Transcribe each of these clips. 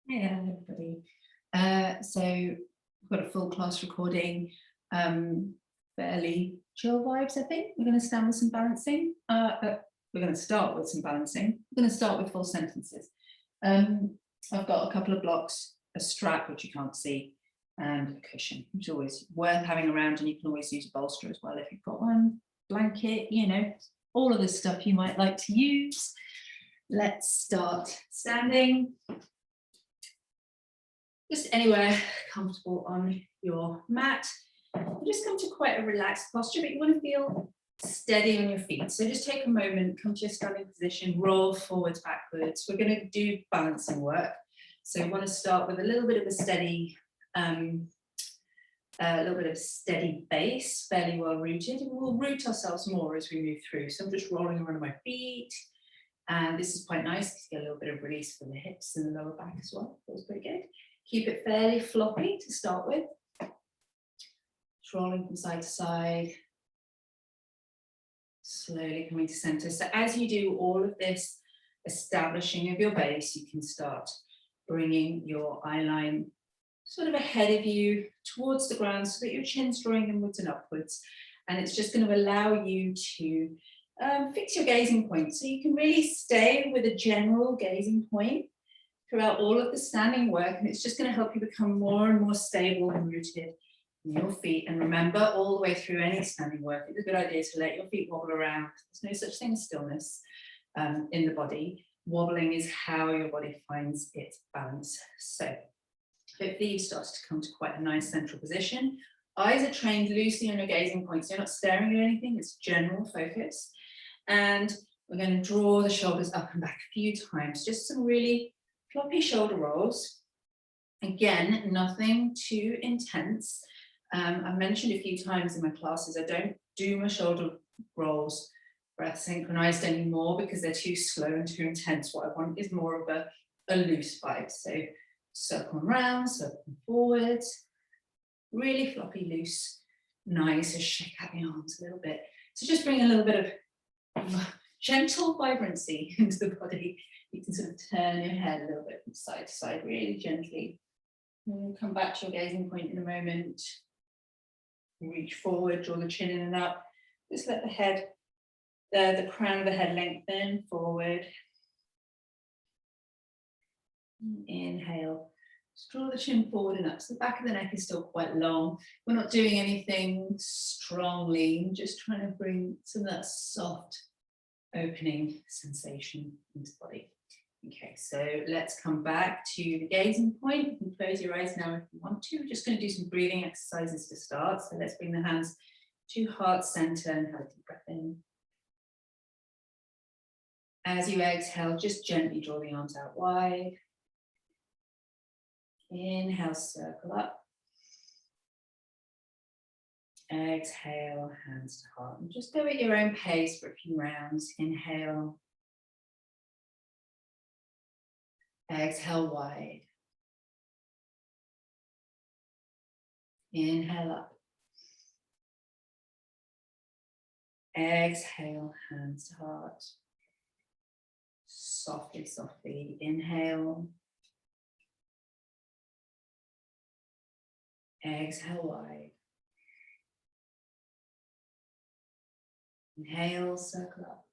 Yeah, everybody. So we've got a full class recording, fairly chill vibes, I think. We're going to stand with some balancing. We're going to start with some balancing. We're going to start with full sentences. I've got a couple of blocks, a strap, which you can't see, and a cushion, which is always worth having around, and you can always use a bolster as well if you've got one, blanket, you know, all of the stuff you might like to use. Let's start standing. Just anywhere comfortable on your mat. You just come to quite a relaxed posture, but you want to feel steady on your feet. So just take a moment, come to your standing position, roll forwards, backwards. We're going to do balancing work. So you want to start with a little bit of a steady base, fairly well rooted, and we'll root ourselves more as we move through. So I'm just rolling around my feet, and this is quite nice because you get a little bit of release from the hips and the lower back as well. Feels pretty good. Keep it fairly floppy to start with. Just rolling from side to side. Slowly coming to center. So as you do all of this establishing of your base, you can start bringing your eye line sort of ahead of you towards the ground so that your chin's drawing inwards and upwards. And it's just going to allow you to fix your gazing point. So you can really stay with a general gazing point throughout all of the standing work, and it's just going to help you become more and more stable and rooted in your feet. And remember, all the way through any standing work, it's a good idea to let your feet wobble around. There's no such thing as stillness in the body. Wobbling is how your body finds its balance. So hopefully you've started to come to quite a nice central position. Eyes are trained loosely on your gazing points. You're not staring at anything, it's general focus. And we're going to draw the shoulders up and back a few times, just some really floppy shoulder rolls. Again, nothing too intense. I've mentioned a few times in my classes, I don't do my shoulder rolls breath synchronized anymore because they're too slow and too intense. What I want is more of a loose vibe. So circle around, circle forwards, really floppy, loose, nice. Just shake out the arms a little bit. So just bring a little bit of gentle vibrancy into the body. You can sort of turn your head a little bit from side to side, really gently. And come back to your gazing point in a moment. Reach forward, draw the chin in and up. Just let the head, the crown of the head lengthen forward. Inhale. Just draw the chin forward and up. So the back of the neck is still quite long. We're not doing anything strongly, just trying to bring some of that soft opening sensation into the body. Okay, so let's come back to the gazing point. You can close your eyes now if you want to. We're just going to do some breathing exercises to start. So let's bring the hands to heart center and have a deep breath in. As you exhale, just gently draw the arms out wide. Inhale, circle up. Exhale, hands to heart. And just go at your own pace for a few rounds. Inhale. Exhale wide. Inhale up. Exhale, hands to heart. Softly, softly. Inhale. Exhale wide. Inhale, circle up.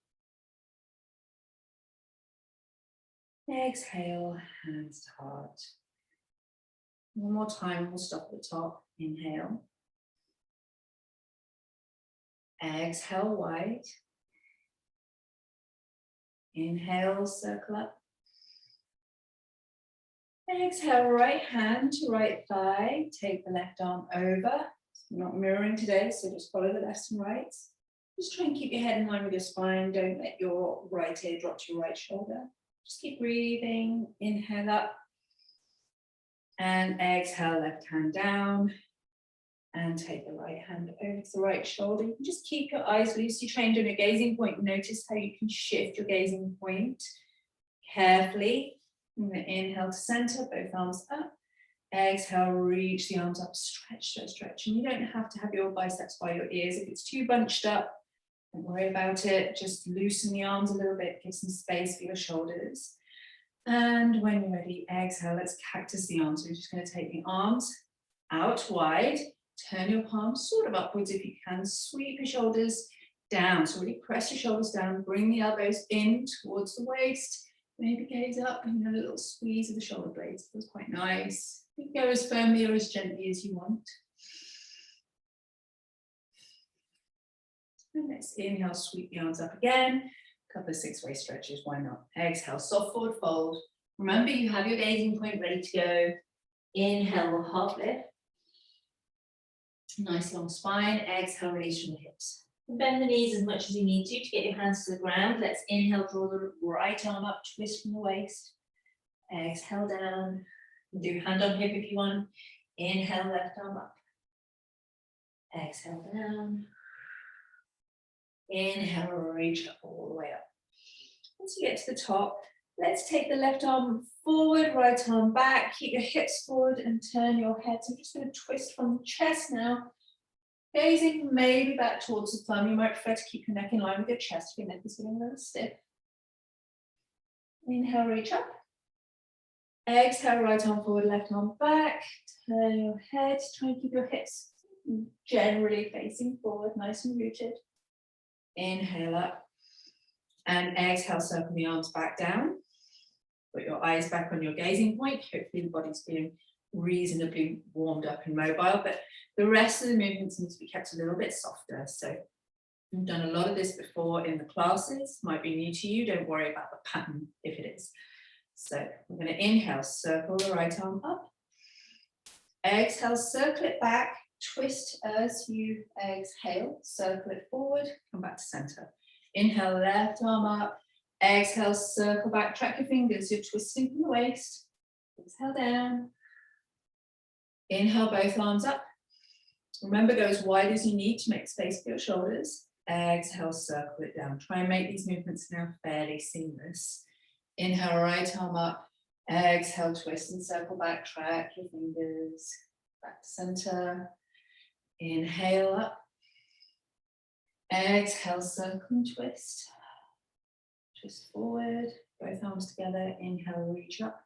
Exhale, hands to heart. One more time, we'll stop at the top. Inhale. Exhale wide. Inhale, circle up. Exhale, right hand to right thigh. Take the left arm over. We're not mirroring today, so just follow the left and right. Just try and keep your head in line with your spine. Don't let your right ear drop to your right shoulder. Just keep breathing. Inhale up. And exhale, left hand down. And take the right hand over to the right shoulder. You can just keep your eyes loosely trained on your gazing point. Notice how you can shift your gazing point carefully. I'm going to inhale to center, both arms up. Exhale, reach the arms up, stretch, stretch, stretch. And you don't have to have your biceps by your ears. If it's too bunched up, don't worry about it. Just loosen the arms a little bit, give some space for your shoulders. And when you're ready, exhale, let's cactus the arms. We're just going to take the arms out wide, turn your palms sort of upwards if you can, sweep your shoulders down. So really press your shoulders down, bring the elbows in towards the waist, maybe gaze up and a little squeeze of the shoulder blades. Feels quite nice. You can go as firmly or as gently as you want. And let's inhale, sweep the arms up again. A couple of six-way stretches, why not? Exhale, soft forward fold. Remember, you have your gazing point ready to go. Inhale, half lift. Nice long spine. Exhale, release from the hips. Bend the knees as much as you need to get your hands to the ground. Let's inhale, draw the right arm up, twist from the waist. Exhale down. Do hand on hip if you want. Inhale, left arm up. Exhale down. Inhale, reach up all the way up. Once you get to the top, let's take the left arm forward, right arm back. Keep your hips forward and turn your head. So I'm just going to twist from the chest now. Gazing maybe back towards the thumb. You might prefer to keep your neck in line with your chest if your neck is getting a little stiff. Inhale, reach up. Exhale, right arm forward, left arm back. Turn your head. Try and keep your hips generally facing forward, nice and rooted. Inhale up. And exhale, circle the arms back down. Put your eyes back on your gazing point. Hopefully the body's feeling reasonably warmed up and mobile, but the rest of the movements need to be kept a little bit softer. So I've done a lot of this before in the classes. Might be new to you. Don't worry about the pattern if it is. So we're going to inhale, circle the right arm up. Exhale, circle it back. Twist as you exhale. Circle it forward. Come back to center. Inhale, left arm up. Exhale, circle back. Track your fingers. You're twisting from the waist. Exhale down. Inhale, both arms up. Remember, go as wide as you need to make space for your shoulders. Exhale, circle it down. Try and make these movements now fairly seamless. Inhale, right arm up. Exhale, twist and circle back. Track your fingers. Back to center. Inhale up. Exhale, circle and twist. Twist forward. Both arms together. Inhale, reach up.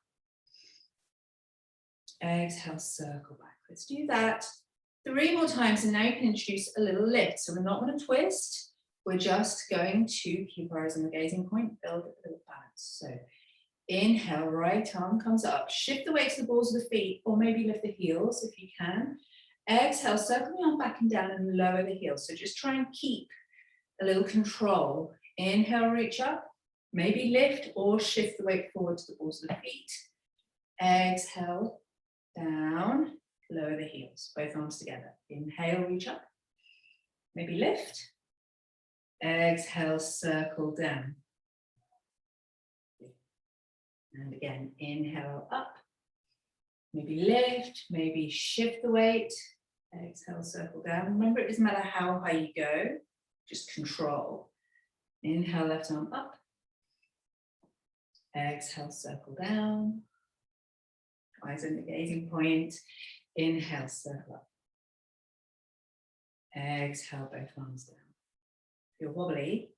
Exhale, circle back. Let's do that 3 more times, and now you can introduce a little lift. So we're not going to twist. We're just going to keep our eyes on the gazing point, build a little balance. So inhale, right arm comes up. Shift the weight to the balls of the feet, or maybe lift the heels if you can. Exhale, circle the arm back and down and lower the heels. So just try and keep a little control. Inhale, reach up. Maybe lift or shift the weight forward to the balls of the feet. Exhale, down, lower the heels, both arms together. Inhale, reach up. Maybe lift. Exhale, circle down. And again, inhale up. Maybe lift, maybe shift the weight. Exhale, circle down. Remember, it doesn't matter how high you go, just control. Inhale, left arm up. Exhale, circle down. Eyes on the gazing point. Inhale, circle up. Exhale, both arms down. If you're wobbly,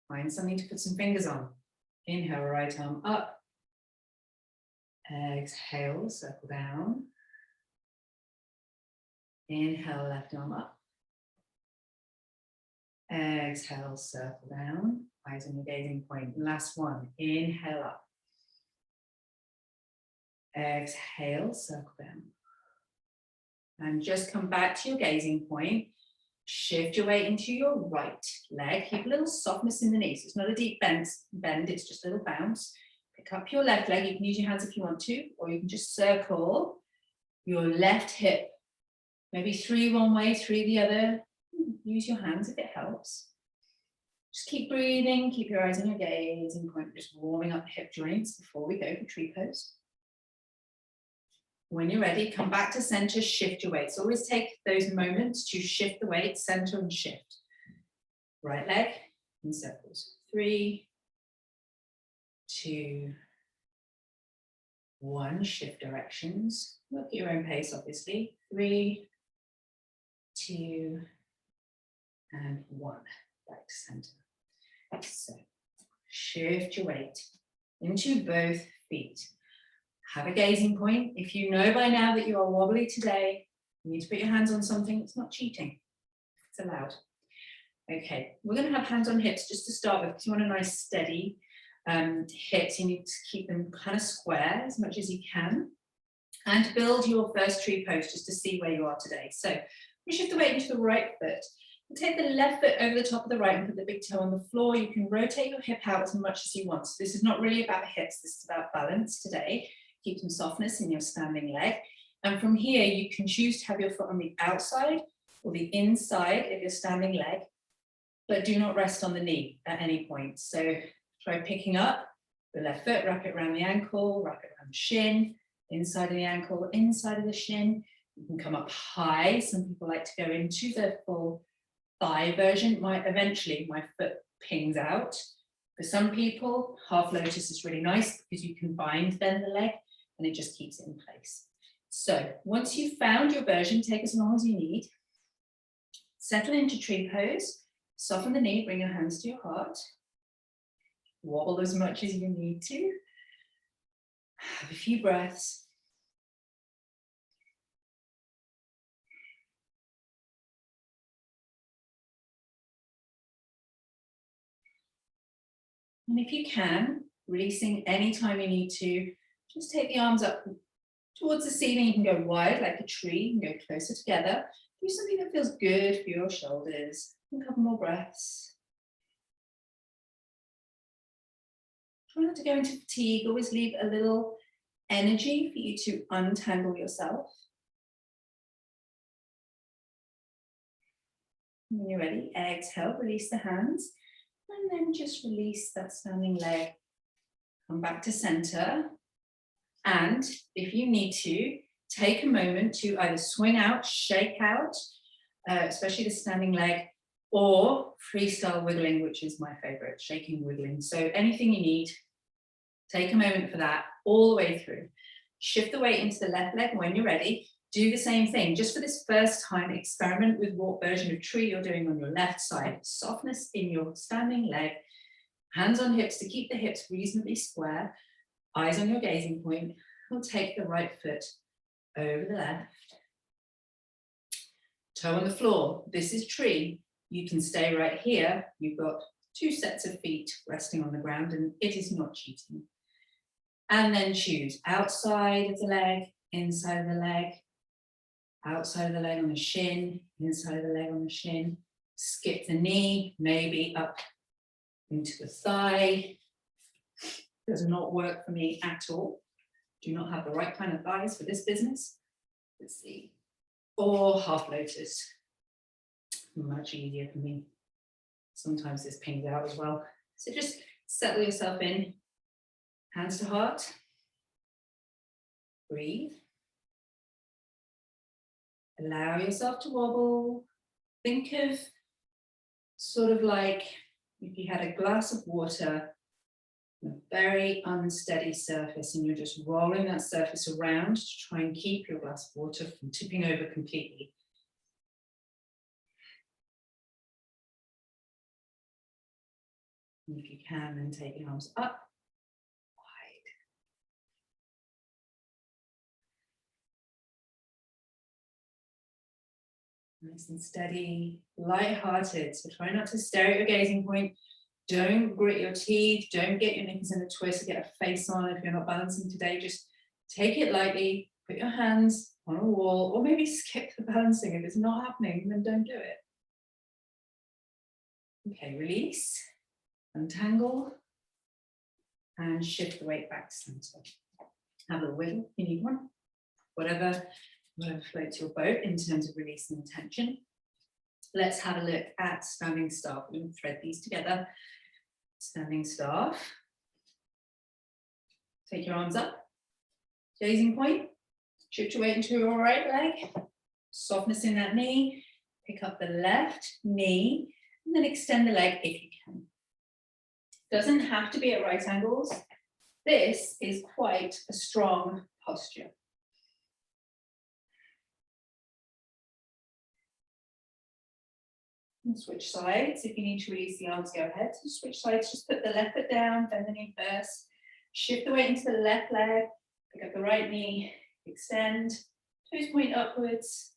find something to put some fingers on. Inhale, right arm up. Exhale, circle down. Inhale, left arm up. Exhale, circle down. Eyes on the gazing point. Last one. Inhale up. Exhale, circle down. And just come back to your gazing point. Shift your weight into your right leg. Keep a little softness in the knees. It's not a deep bend, it's just a little bounce. Pick up your left leg. You can use your hands if you want to, or you can just circle your left hip. Maybe 3 one way, 3 the other. Use your hands if it helps. Just keep breathing. Keep your eyes on your gazing point. Just warming up the hip joints before we go for tree pose. When you're ready, come back to center, shift your weight. So always take those moments to shift the weight, center and shift. Right leg in circles. 3, 2, 1. Shift directions. Work at your own pace, obviously. 3, 2, and 1. Back to center. So shift your weight into both feet. Have a gazing point. If you know by now that you are wobbly today, you need to put your hands on something. It's not cheating. It's allowed. Okay, we're going to have hands on hips just to start with, because you want a nice steady hips. You need to keep them kind of square as much as you can. And build your first tree pose just to see where you are today. So you shift the weight into the right foot. Take the left foot over the top of the right and put the big toe on the floor. You can rotate your hip out as much as you want. So this is not really about hips, this is about balance today. Keep some softness in your standing leg. And from here, you can choose to have your foot on the outside or the inside of your standing leg, but do not rest on the knee at any point. So try picking up the left foot, wrap it around the ankle, wrap it around the shin, inside of the ankle, inside of the shin. You can come up high. Some people like to go into the full thigh version. Eventually my foot pings out. For some people, half lotus is really nice because you can bind then the leg and it just keeps it in place. So once you've found your version, take as long as you need. Settle into tree pose, soften the knee, bring your hands to your heart. Wobble as much as you need to. Have a few breaths. And if you can, releasing anytime you need to, just take the arms up towards the ceiling. You can go wide like a tree, you can go closer together. Do something that feels good for your shoulders. A couple more breaths. Try not to go into fatigue. Always leave a little energy for you to untangle yourself. When you're ready, exhale, release the hands. And then just release that standing leg. Come back to center. And if you need to, take a moment to either swing out, shake out, especially the standing leg, or freestyle wiggling, which is my favorite, shaking, wiggling. So anything you need, take a moment for that all the way through. Shift the weight into the left leg when you're ready. Do the same thing. Just for this first time, experiment with what version of tree you're doing on your left side. Softness in your standing leg. Hands on hips to keep the hips reasonably square. Eyes on your gazing point. We'll take the right foot over the left. Toe on the floor. This is tree. You can stay right here. You've got 2 sets of feet resting on the ground and it is not cheating. And then choose outside of the leg, inside of the leg, outside of the leg on the shin, inside of the leg on the shin. Skip the knee, maybe up into the thigh. Does not work for me at all. Do not have the right kind of thighs for this business. Let's see. Or half lotus. Much easier for me. Sometimes this pings out as well. So just settle yourself in. Hands to heart. Breathe. Allow yourself to wobble. Think of sort of like if you had a glass of water, a very unsteady surface, and you're just rolling that surface around to try and keep your glass of water from tipping over completely. And if you can, then take your arms up, wide. Nice and steady, light-hearted. So try not to stare at your gazing point. Don't grit your teeth. Don't get your knickers in a twist, get a face on if you're not balancing today. Just take it lightly. Put your hands on a wall, or maybe skip the balancing. If it's not happening, then don't do it. Okay, release. Untangle and shift the weight back to center. Have a wiggle if you need one. Whatever floats your boat in terms of releasing the tension. Let's have a look at standing staff. We're going to thread these together. Standing staff. Take your arms up. Gazing point. Shift your weight into your right leg. Softness in that knee. Pick up the left knee and then extend the leg if you can. Doesn't have to be at right angles. This is quite a strong posture. And switch sides. If you need to release the arms, go ahead. So switch sides, just put the left foot down, bend the knee first. Shift the weight into the left leg, pick up the right knee, extend, toes point upwards.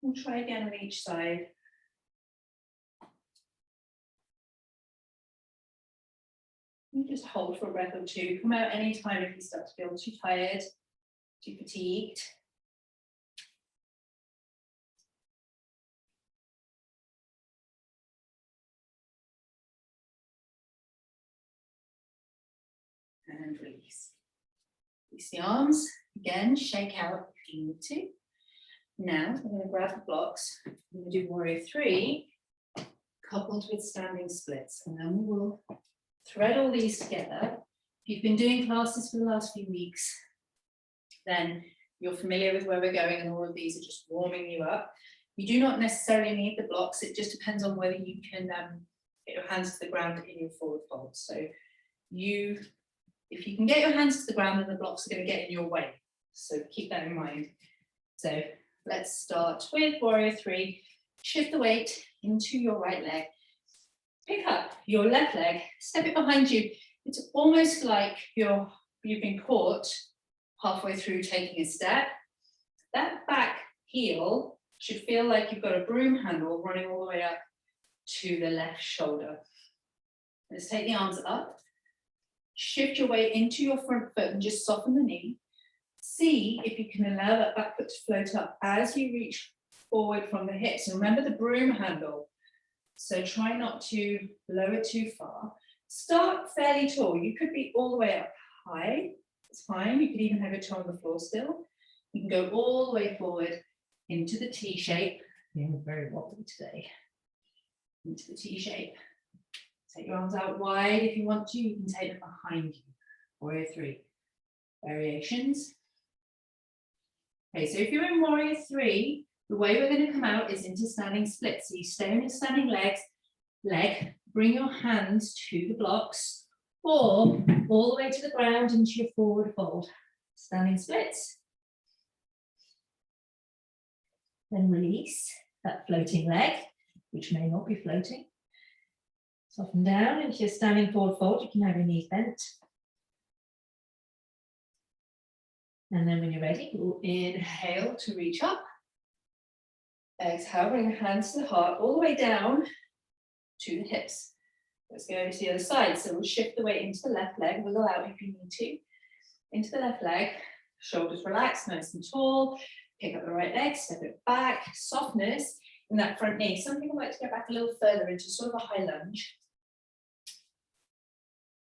We'll try again on each side. You just hold for a breath or two. Come out anytime if you start to feel too tired, too fatigued. And release. Release the arms. Again, shake out if you need to. Now, we're going to grab the blocks. We're going to do warrior 3, coupled with standing splits. And then we will thread all these together. If you've been doing classes for the last few weeks, then you're familiar with where we're going, and all of these are just warming you up. You do not necessarily need the blocks. It just depends on whether you can get your hands to the ground in your forward fold. So if you can get your hands to the ground, then the blocks are going to get in your way. So keep that in mind. So let's start with warrior 3. Shift the weight into your right leg. Pick up your left leg, step it behind you. It's almost like you've been caught halfway through taking a step. That back heel should feel like you've got a broom handle running all the way up to the left shoulder. Let's take the arms up. Shift your weight into your front foot and just soften the knee. See if you can allow that back foot to float up as you reach forward from the hips. And remember the broom handle. So try not to lower too far. Start fairly tall. You could be all the way up high. It's fine. You could even have your toe on the floor still. You can go all the way forward into the T shape. Feeling very wobbly today. Into the T shape. Take your arms out wide if you want to. You can take them behind you. Warrior 3. Variations. Okay, so if you're in warrior 3, the way we're going to come out is into standing splits. So you stay on your standing leg, bring your hands to the blocks, or all the way to the ground into your forward fold. Standing splits. Then release that floating leg, which may not be floating. Soften down into your standing forward fold. You can have your knees bent. And then when you're ready, you'll inhale to reach up. Exhale, bring your hands to the heart, all the way down to the hips. Let's go over to the other side. So we'll shift the weight into the left leg, wiggle out if you need to. Into the left leg, shoulders relaxed, nice and tall. Pick up the right leg, step it back, softness in that front knee. Some people like to go back a little further into sort of a high lunge.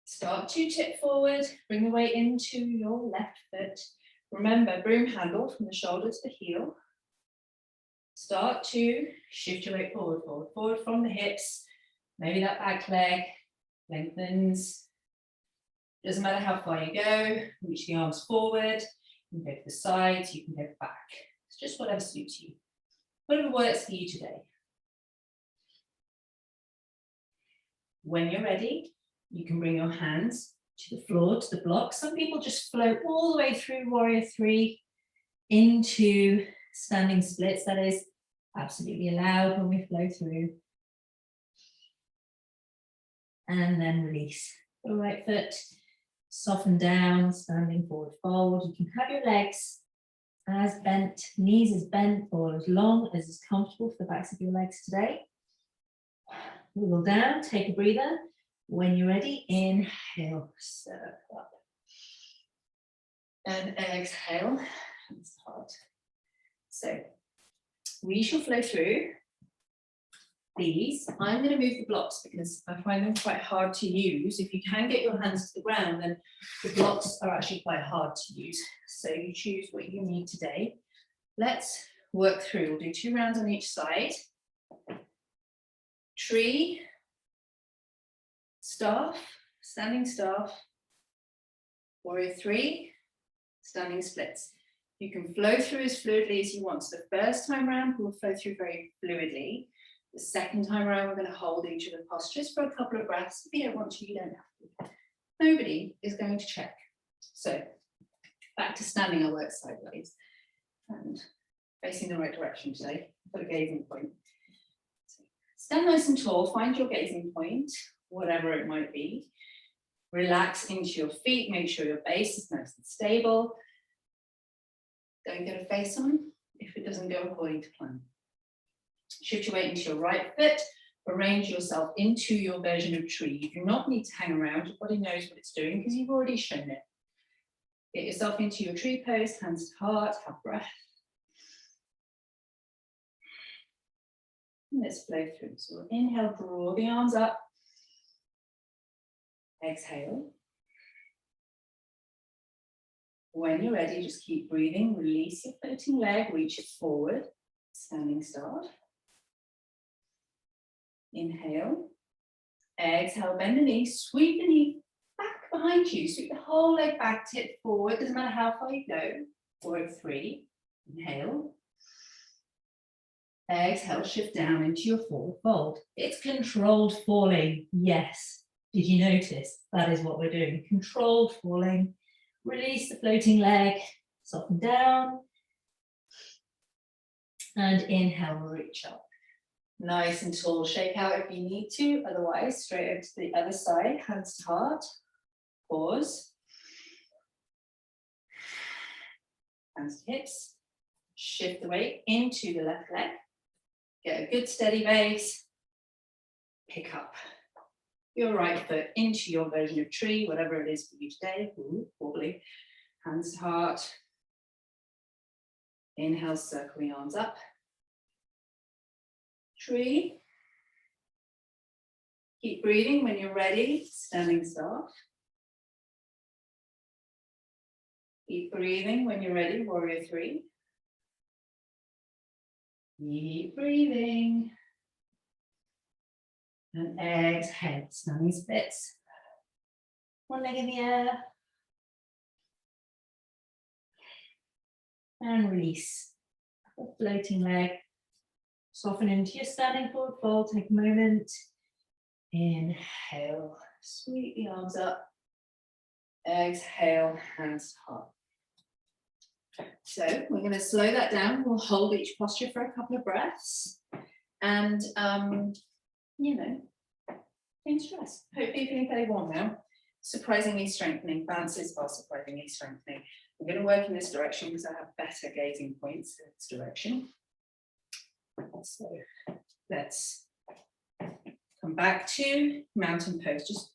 Start to tip forward, bring the weight into your left foot. Remember, broom handle from the shoulder to the heel. Start to shift your weight forward, forward, forward from the hips. Maybe that back leg lengthens. Doesn't matter how far you go. Reach the arms forward. You can go to the sides, you can go back. It's just whatever suits you. Whatever works for you today. When you're ready, you can bring your hands to the floor, to the block. Some people just float all the way through warrior 3 into standing splits. That is absolutely allowed when we flow through. And then release. The right foot, soften down, standing forward fold. You can have your legs as bent, knees as bent or as long as is comfortable for the backs of your legs today. Wiggle down, take a breather. When you're ready, inhale, circle up. And exhale, hands to heart. So we shall flow through these. I'm going to move the blocks because I find them quite hard to use. If you can get your hands to the ground, then the blocks are actually quite hard to use. So you choose what you need today. Let's work through. We'll do 2 rounds on each side. Tree, staff, standing staff, warrior 3, standing splits. You can flow through as fluidly as you want. So the first time around, we'll flow through very fluidly. The second time around, we're going to hold each of the postures for a couple of breaths. If you don't want to, you don't have to. Nobody is going to check. So back to standing, I'll work sideways and facing the right direction today. Put a gazing point. So, Stand nice and tall, find your gazing point, whatever it might be. Relax into your feet, make sure your base is nice and stable. Don't get a face on if it doesn't go according to plan. Shift your weight into your right foot, arrange yourself into your version of tree. You do not need to hang around, your body knows what it's doing because you've already shown it. Get yourself into your tree pose, hands to heart, have breath. And let's flow through. So inhale, draw the arms up. Exhale. When you're ready, just keep breathing. Release your floating leg, reach it forward. Standing start. Inhale. Exhale, bend the knee, sweep the knee back behind you. Sweep the whole leg back, tip forward. Doesn't matter how far you go. 4, 3. Inhale. Exhale, shift down into your forward fold. It's controlled falling. Yes. Did you notice? That is what we're doing. Controlled falling. Release the floating leg. Soften down. And inhale, reach up. Nice and tall. Shake out if you need to. Otherwise, straight over to the other side. Hands to heart. Pause. Hands to hips. Shift the weight into the left leg. Get a good steady base. Pick up your right foot into your version of tree, whatever it is for you today. Ooh, wobbly. Hands to heart. Inhale, circle the arms up. Tree. Keep breathing. When you're ready, standing start. Keep breathing. When you're ready, warrior 3. Keep breathing. And exhale, standing splits. One leg in the air. And release. The floating leg. Soften into your standing forward fold. Take a moment. Inhale. Sweep the arms up. Exhale, hands to heart. So we're going to slow that down. We'll hold each posture for a couple of breaths. And, you know, don't stress. Hopefully you're feeling fairly warm now. Surprisingly strengthening. Bounces are surprisingly strengthening. I'm going to work in this direction because I have better gazing points in this direction. So let's come back to mountain pose. Just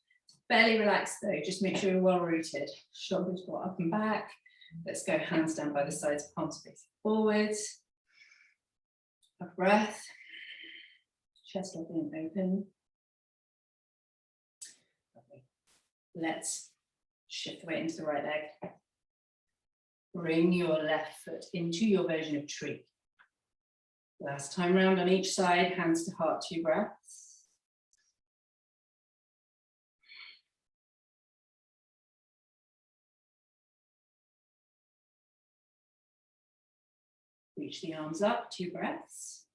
fairly relaxed though. Just make sure you're well rooted. Shoulders go up and back. Let's go hands down by the sides, palms facing forwards. A breath. Chest open and open. Lovely. Let's shift the weight into the right leg. Bring your left foot into your version of tree. Last time round on each side, hands to heart, 2 breaths. Reach the arms up, 2 breaths.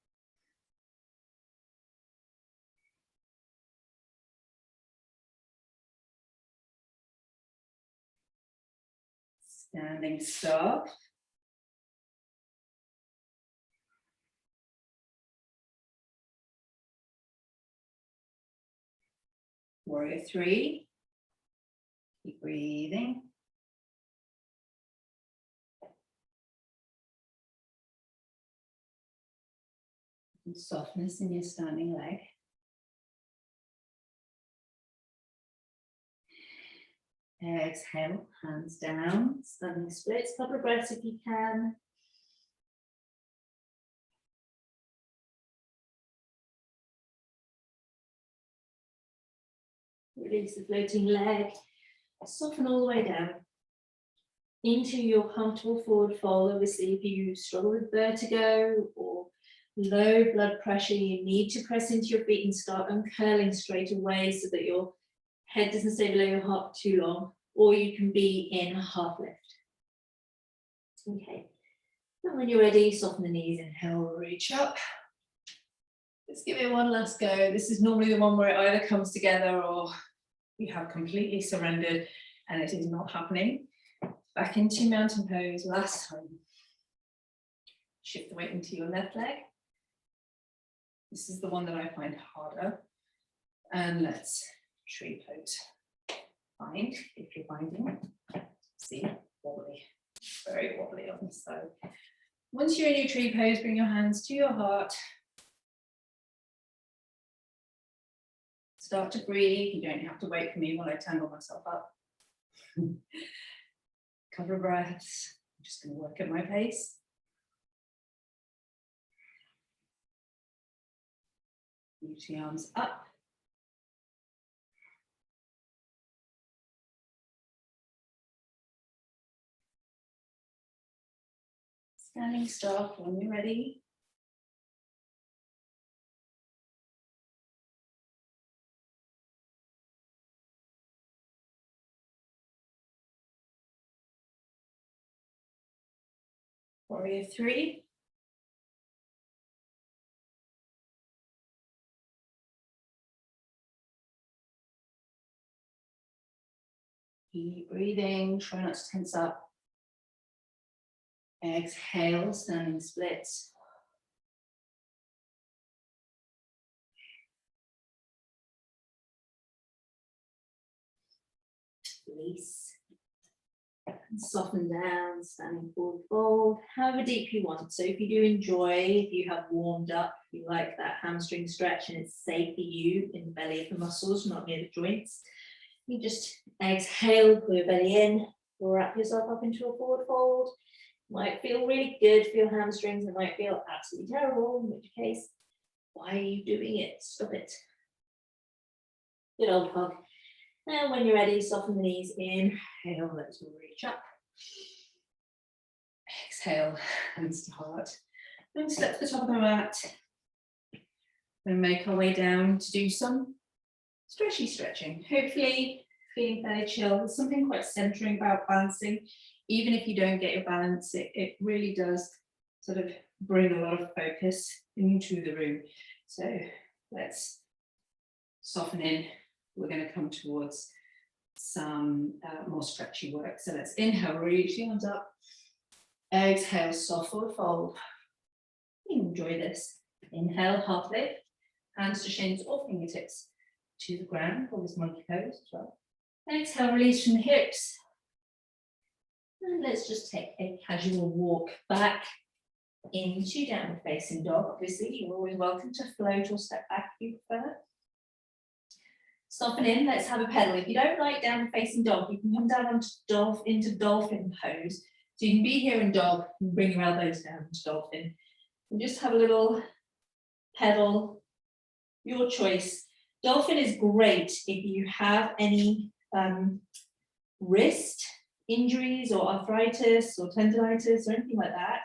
Standing start. Warrior 3. Keep breathing. And softness in your standing leg. Exhale, hands down, standing splits, couple of breaths if you can. Release the floating leg, soften all the way down into your comfortable forward fold. Obviously, if you struggle with vertigo or low blood pressure, you need to press into your feet and start uncurling straight away so that your head doesn't stay below your heart for too long, or you can be in a half lift. Okay, and when you're ready, soften the knees, inhale, reach up. Let's give it one last go. This is normally the one where it either comes together or you have completely surrendered and it is not happening. Back into mountain pose, last time. Shift the weight into your left leg. This is the one that I find harder. And let's tree pose. Find, if you're finding it. See, wobbly, very wobbly on this side. Once you're in your tree pose, bring your hands to your heart. Start to breathe. You don't have to wait for me while I tangle myself up. Couple of breaths. I'm just going to work at my pace. Reach the arms up. Standing start when you're ready. Warrior 3. Keep breathing, try not to tense up. Exhale, standing splits. Release. And soften down, standing forward fold, however deep you want. So if you do enjoy, if you have warmed up, if you like that hamstring stretch and it's safe for you in the belly of the muscles, not near the joints, you just exhale, pull your belly in, wrap yourself up into a forward fold. Might feel really good for your hamstrings, it might feel absolutely terrible, in which case, why are you doing it? Stop it. Good old hug. And when you're ready, soften the knees, inhale, let's reach up. Exhale, hands to heart. And step to the top of the mat. We'll make our way down to do some stretchy stretching. Hopefully feeling fairly chill. There's something quite centering about balancing. Even if you don't get your balance, it really does sort of bring a lot of focus into the room. So let's soften in. We're going to come towards some more stretchy work. So let's inhale, reach the arms up. Exhale, soft forward fold. Enjoy this. Inhale, half lift. Hands to shins or fingertips to the ground. Call this monkey pose as well. Exhale, release from the hips. And let's just take a casual walk back into downward facing dog. Obviously, you're always welcome to float or step back if you prefer. Soften in, let's have a pedal. If you don't like downward facing dog, you can come down into dolphin pose. So you can be here in dog and bring your elbows down into dolphin. And just have a little pedal, your choice. Dolphin is great if you have any wrist injuries or arthritis or tendonitis or anything like that.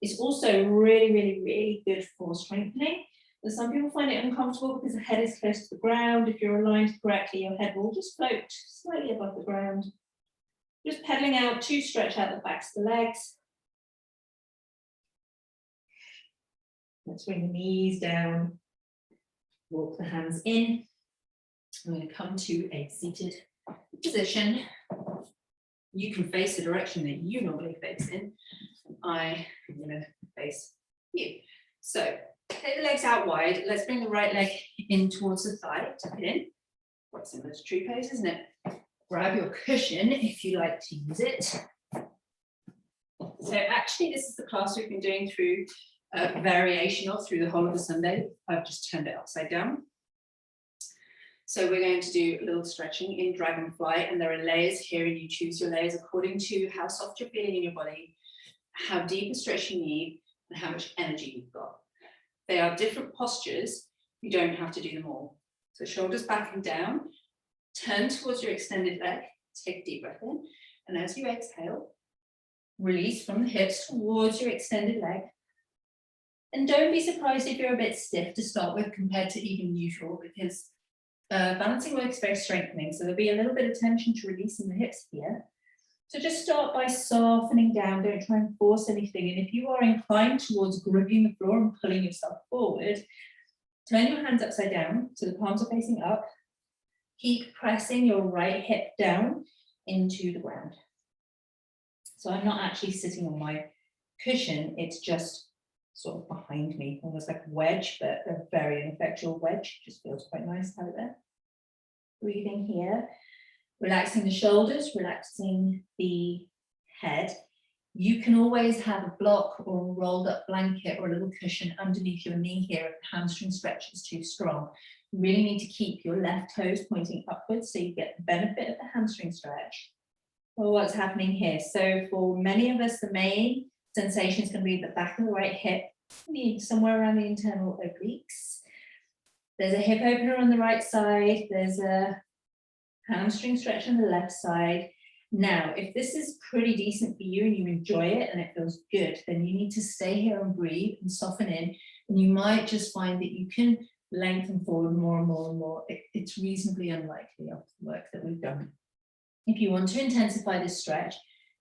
It's also really, really, really good for strengthening. But some people find it uncomfortable because the head is close to the ground. If you're aligned correctly, your head will just float slightly above the ground. Just pedaling out to stretch out the backs of the legs. Let's bring the knees down. Walk the hands in. I'm going to come to a seated position. You can face the direction that you normally face in. I am going to face you. So take the legs out wide. Let's bring the right leg in towards the thigh. Tuck it in. Quite similar to tree pose, isn't it? Grab your cushion if you like to use it. So actually, this is the class we've been doing through variational through the whole of the Sunday. I've just turned it upside down. So we're going to do a little stretching in Dragonfly, and there are layers here, and you choose your layers according to how soft you're feeling in your body, how deep a stretch you need, and how much energy you've got. They are different postures. You don't have to do them all. So shoulders back and down, turn towards your extended leg, take a deep breath in, and as you exhale, release from the hips towards your extended leg. And don't be surprised if you're a bit stiff to start with compared to even usual, because balancing work is very strengthening, so there'll be a little bit of tension to release in the hips here. So just start by softening down, don't try and force anything. And if you are inclined towards gripping the floor and pulling yourself forward, turn your hands upside down so the palms are facing up. Keep pressing your right hip down into the ground. So I'm not actually sitting on my cushion, it's just sort of behind me, almost like a wedge, but a very ineffectual wedge. Just feels quite nice to have it there. Breathing here, relaxing the shoulders, relaxing the head. You can always have a block or a rolled up blanket or a little cushion underneath your knee here if the hamstring stretch is too strong. You really need to keep your left toes pointing upwards so you get the benefit of the hamstring stretch. Well, what's happening here? So for many of us, the main sensation is going to be the back of the right hip, somewhere around the internal obliques. There's a hip opener on the right side. There's a hamstring stretch on the left side. Now, if this is pretty decent for you and you enjoy it and it feels good, then you need to stay here and breathe and soften in. And you might just find that you can lengthen forward more and more and more. It's reasonably unlikely of the work that we've done. If you want to intensify this stretch,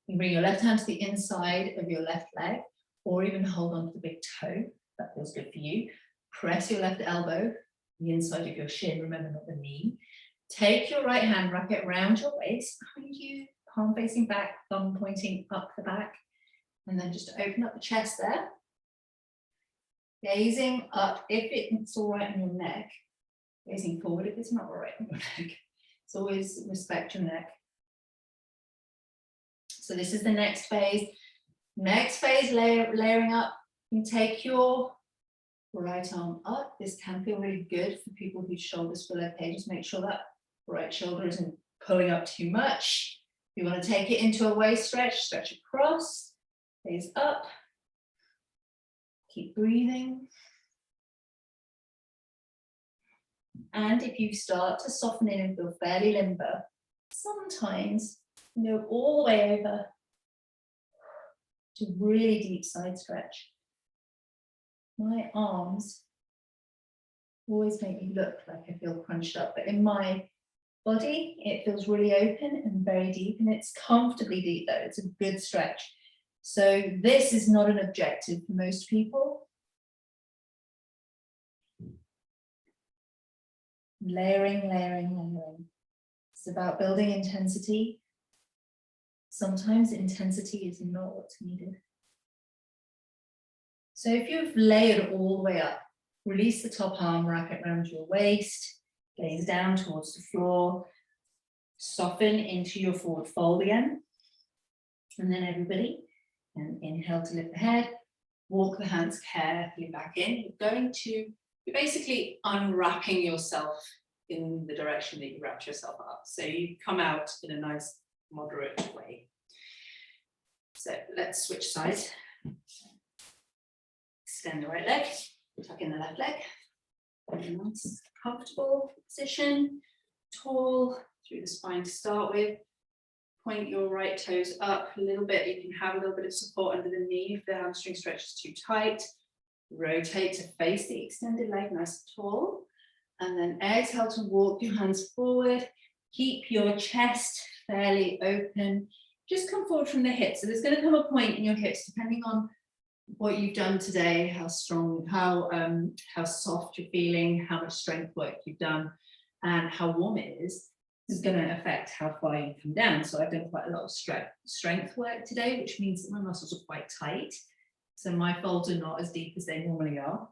you can bring your left hand to the inside of your left leg, or even hold on to the big toe. That feels good for you. Press your left elbow, the inside of your shin, remember not the knee. Take your right hand, wrap it around your waist, behind you, palm facing back, thumb pointing up the back. And then just open up the chest there. Gazing up if it's all right on your neck. Gazing forward if it's not all right on your neck. It's always respect your neck. So this is the next phase. Next phase, layering up. You take your right arm up. This can feel really good for people whose shoulders feel okay. Just make sure that right shoulder isn't pulling up too much. You want to take it into a waist stretch, stretch across, gaze up. Keep breathing. And if you start to soften in and feel fairly limber, sometimes you go all the way over to really deep side stretch. My arms always make me look like I feel crunched up, but in my body, it feels really open and very deep, and it's comfortably deep though. It's a good stretch. So this is not an objective for most people. Layering, layering, layering. It's about building intensity. Sometimes intensity is not what's needed. So if you've layered all the way up, release the top arm, wrap it around your waist, gaze down towards the floor, soften into your forward fold again. And then everybody, and inhale to lift the head, walk the hands carefully back in. You're basically unwrapping yourself in the direction that you wrapped yourself up. So you come out in a nice moderate way. So let's switch sides. Extend the right leg, tuck in the left leg. Nice, comfortable position, tall through the spine to start with. Point your right toes up a little bit. You can have a little bit of support under the knee if the hamstring stretch is too tight. Rotate to face the extended leg, nice and tall. And then exhale to walk your hands forward. Keep your chest fairly open. Just come forward from the hips. So there's going to come a point in your hips, depending on what you've done today, how strong, how soft you're feeling, how much strength work you've done, and how warm it is going to affect how far you come down. So I've done quite a lot of strength work today, which means that my muscles are quite tight. So my folds are not as deep as they normally are,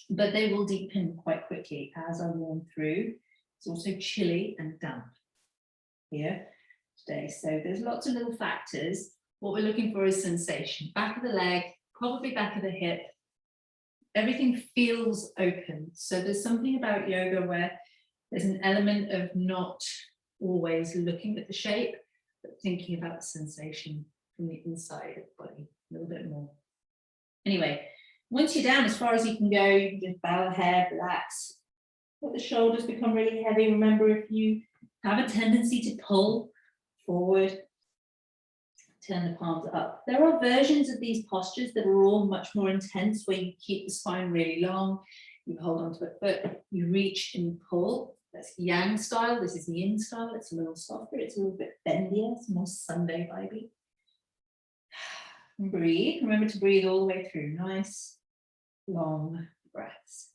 but they will deepen quite quickly as I warm through. It's also chilly and damp here today. So there's lots of little factors. What we're looking for is sensation. Back of the leg, probably back of the hip. Everything feels open. So there's something about yoga where there's an element of not always looking at the shape, but thinking about the sensation from the inside of the body a little bit more. Anyway, once you're down as far as you can go, you can just bow the head, relax. Let the shoulders become really heavy. Remember, if you have a tendency to pull forward, turn the palms up. There are versions of these postures that are all much more intense, where you keep the spine really long, you hold onto a foot, you reach and pull. That's yang style. This is yin style. It's a little softer. It's a little bit bendier. It's more Sunday vibey. Breathe. Remember to breathe all the way through. Nice, long breaths.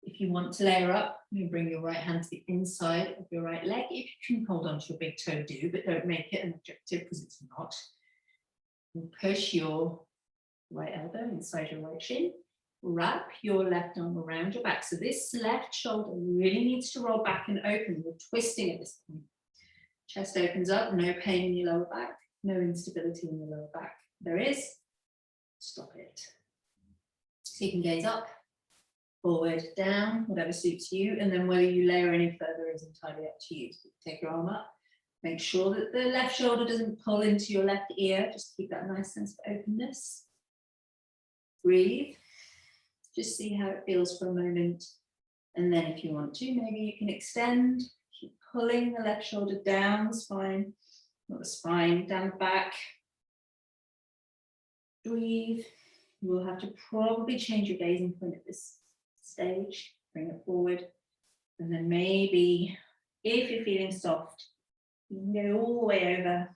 If you want to layer up, you bring your right hand to the inside of your right leg. If you can hold on to your big toe, do, but don't make it an objective because it's not. And push your right elbow inside your right shin. Wrap your left arm around your back. So this left shoulder really needs to roll back and open. We're twisting at this point. Chest opens up, no pain in your lower back, no instability in your lower back. There is, stop it. So you can gaze up, forward, down, whatever suits you, and then whether you layer any further is entirely up to you. So take your arm up, make sure that the left shoulder doesn't pull into your left ear, just keep that nice sense of openness. Breathe, just see how it feels for a moment, and then if you want to, maybe you can extend, keep pulling the left shoulder down the spine, not the spine, down the back. Breathe. You will have to probably change your gazing point at this stage, bring it forward, and then maybe, if you're feeling soft, you can go all the way over.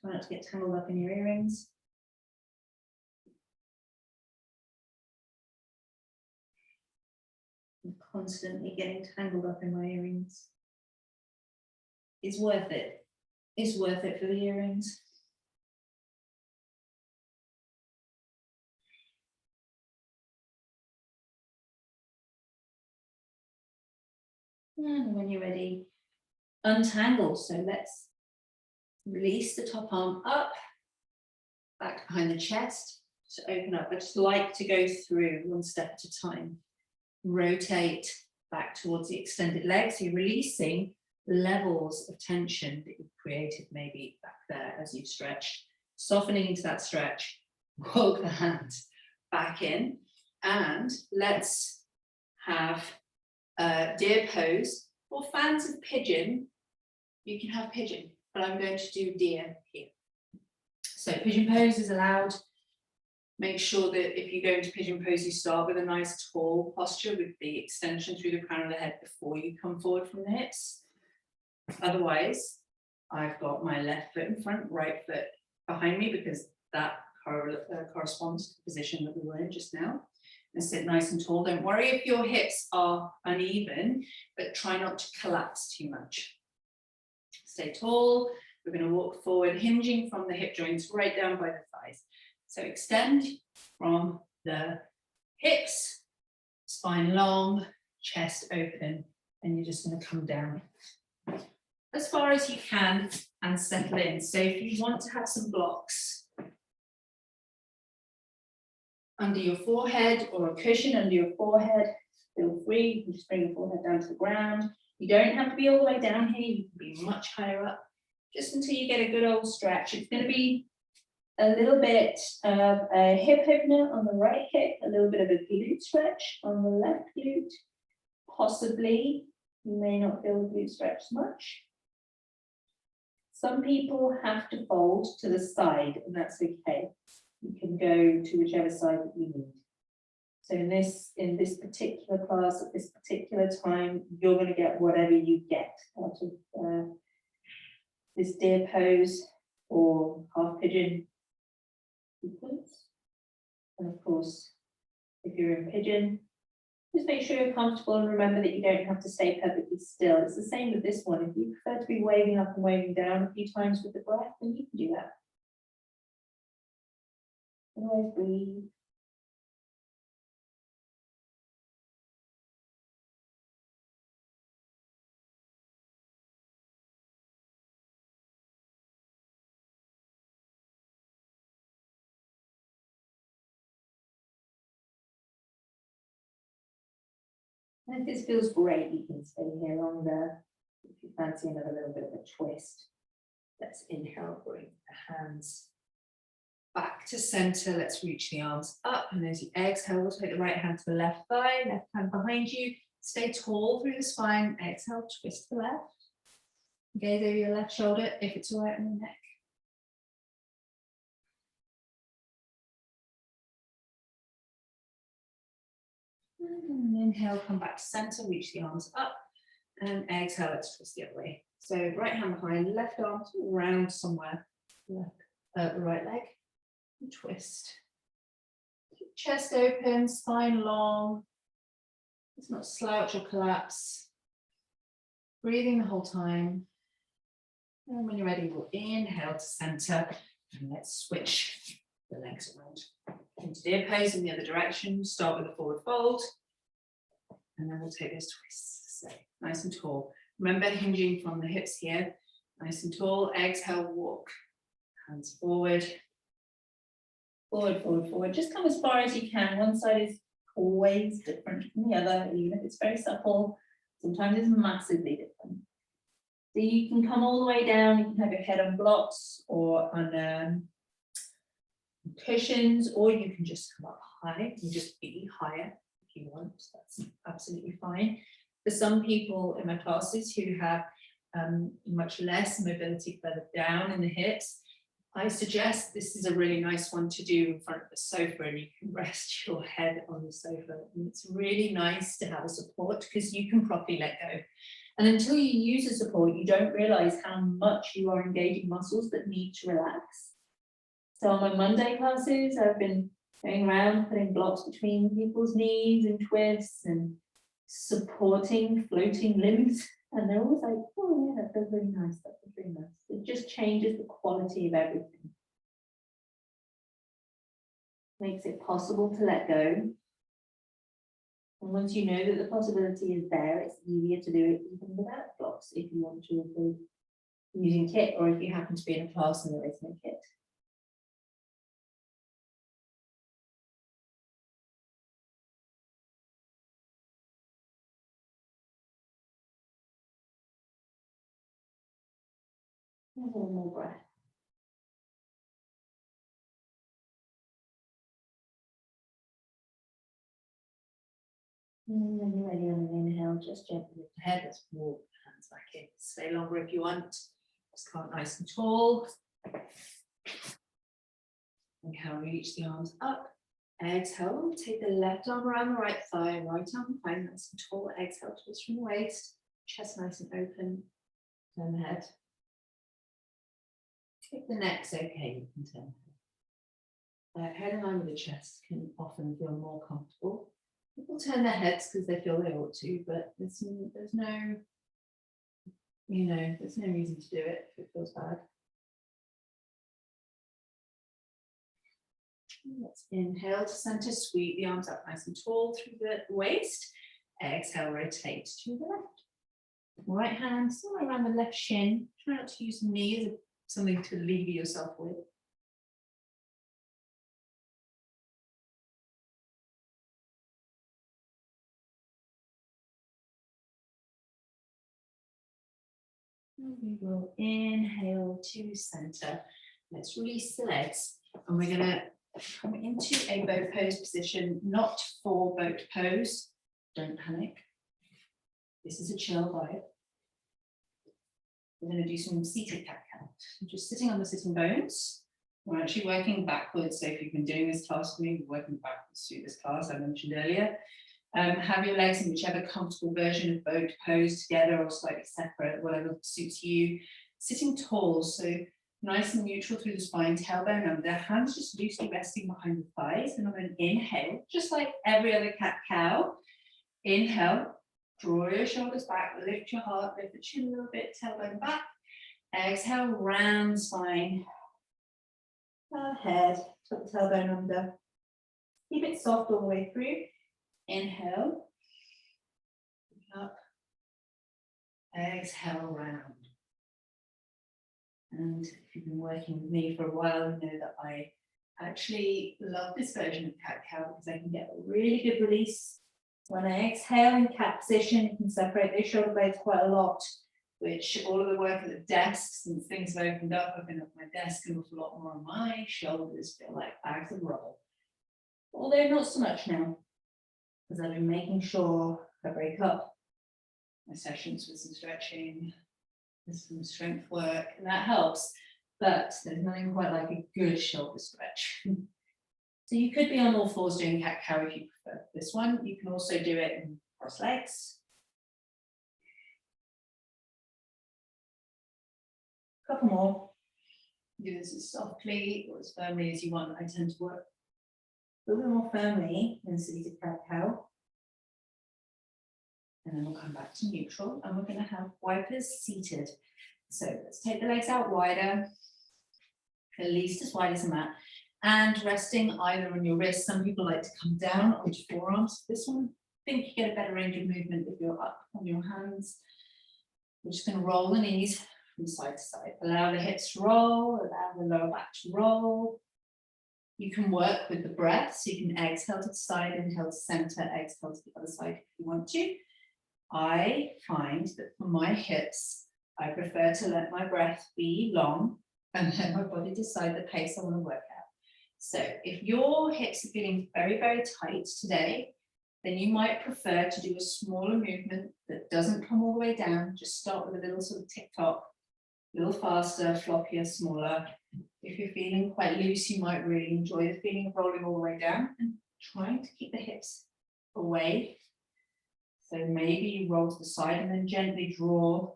Try not to get tangled up in your earrings. I'm constantly getting tangled up in my earrings. It's worth it. It's worth it for the earrings. And when you're ready, untangle. So let's release the top arm up, back behind the chest, to open up. I just like to go through one step at a time. Rotate back towards the extended leg. So you're releasing levels of tension that you've created maybe back there as you've stretched. Softening into that stretch, walk the hand back in, and let's have deer pose, or fans of pigeon. You can have pigeon, but I'm going to do deer here. So pigeon pose is allowed. Make sure that if you go into pigeon pose, you start with a nice tall posture with the extension through the crown of the head before you come forward from the hips. Otherwise, I've got my left foot in front, right foot behind me, because that corresponds to the position that we were in just now. And sit nice and tall. Don't worry if your hips are uneven, but try not to collapse too much. Stay tall. We're going to walk forward, hinging from the hip joints right down by the thighs. So extend from the hips, spine long, chest open, and you're just going to come down as far as you can and settle in. So if you want to have some blocks under your forehead or a cushion under your forehead, feel free. You can just bring your forehead down to the ground. You don't have to be all the way down here. You can be much higher up, just until you get a good old stretch. It's going to be a little bit of a hip opener on the right hip, a little bit of a glute stretch on the left glute. Possibly, you may not feel the glute stretch much. Some people have to fold to the side, and that's okay. You can go to whichever side that you need. So in this particular class, at this particular time, you're going to get whatever you get out of this deer pose or half pigeon sequence. And of course, if you're in pigeon, just make sure you're comfortable and remember that you don't have to stay perfectly still. It's the same with this one. If you prefer to be waving up and waving down a few times with the breath, then you can do that. Always breathe. And if this feels great, you can stay here longer. If you fancy another little bit of a twist, let's inhale, bring the hands back to center. Let's reach the arms up, and as you exhale, we'll take the right hand to the left thigh, left hand behind you. Stay tall through the spine. Exhale, twist the left. Gaze over your left shoulder if it's all right on your neck. And inhale, come back to center, reach the arms up, and exhale, let's twist the other way. So right hand behind, left arm round somewhere, the right leg, and twist. Keep chest open, spine long. Let's not slouch or collapse. Breathing the whole time. And when you're ready, we'll inhale to center, And let's switch the legs around. Into deer pose in the other direction. Start with a forward fold. And then we'll take those twists. So nice and tall. Remember hinging from the hips here. Nice and tall. Exhale, walk. Hands forward. Forward, forward, forward. Just come as far as you can. One side is always different from the other, even if it's very supple. Sometimes it's massively different. So you can come all the way down. You can have your head on blocks or on cushions, or you can just come up high and just be higher if you want. That's absolutely fine. For some people in my classes who have much less mobility further down in the hips, I suggest this is a really nice one to do in front of the sofa, and you can rest your head on the sofa. And it's really nice to have a support because you can properly let go. And until you use a support, you don't realize how much you are engaging muscles that need to relax. So on my Monday classes, I've been going around putting blocks between people's knees and twists and supporting floating limbs. And they're always like, oh yeah, that feels really nice, that feels really nice. It just changes the quality of everything. Makes it possible to let go. And once you know that the possibility is there, it's easier to do it even without blocks if you want to avoid using kit, or if you happen to be in a class and there is no kit. One more breath. And when you're ready on an inhale, just gently lift the head. Let's walk the hands back in. Stay longer if you want. Just come nice and tall. Inhale, reach the arms up. Exhale, take the left arm around the right thigh, right arm behind, nice and tall. Exhale, twist from the waist. Chest nice and open. Turn the head. If the neck's okay, you can turn the head. Head in line with the chest can often feel more comfortable. People turn their heads because they feel they ought to, but there's no, there's no reason to do it if it feels bad. Let's inhale to center, sweep the arms up nice and tall through the waist. Exhale, rotate to the left. Right hand somewhere around the left shin. Try not to use the knee as something to lever yourself with. We will inhale to center. Let's release the legs, and we're going to come into a boat pose position, not for boat pose. Don't panic. This is a chill vibe. We're going to do some seated cat-cow. Just sitting on the sitting bones. We're actually working backwards. So if you've been doing this class with me, we're working backwards through this class I mentioned earlier. Have your legs in whichever comfortable version of boat pose, together or slightly separate, whatever suits you. Sitting tall, so nice and neutral through the spine, tailbone under, hands just loosely resting behind the thighs. And I'm going to inhale, just like every other cat-cow. Inhale, draw your shoulders back, lift your heart, lift the chin a little bit, tailbone back. Exhale, round spine. Head, tuck the tailbone under. Keep it soft all the way through. Inhale, up, exhale, round. And if you've been working with me for a while, you know that I actually love this version of cat-cow because I can get a really good release. When I exhale in cat position, you can separate those shoulder blades quite a lot, which all of the work at the desk, since things have opened up, I've been at my desk an awful lot more on my shoulders feel like bags of rubble. Although not so much now, because I've been making sure I break up my sessions with some stretching, with some strength work, and that helps. But there's nothing quite like a good shoulder stretch. So you could be on all fours doing cat-cow if you prefer this one. You can also do it in cross legs. A couple more. Do this as softly or as firmly as you want. I tend to work a little bit more firmly than seated cat-cow. And then we'll come back to neutral, and we're going to have wipers seated. So let's take the legs out wider. at least as wide as a mat, and resting either on your wrists. Some people like to come down onto forearms. This one, I think you get a better range of movement if you're up on your hands. We're just going to roll the knees from side to side. Allow the hips to roll, allow the lower back to roll. You can work with the breath, so you can exhale to the side, inhale to center, exhale to the other side if you want to. I find that for my hips, I prefer to let my breath be long and let my body decide the pace I want to work at. So if your hips are feeling very, very tight today, then you might prefer to do a smaller movement that doesn't come all the way down. Just start with a little sort of tick-tock, a little faster, floppier, smaller. If you're feeling quite loose, you might really enjoy the feeling of rolling all the way down and trying to keep the hips away. So maybe you roll to the side and then gently draw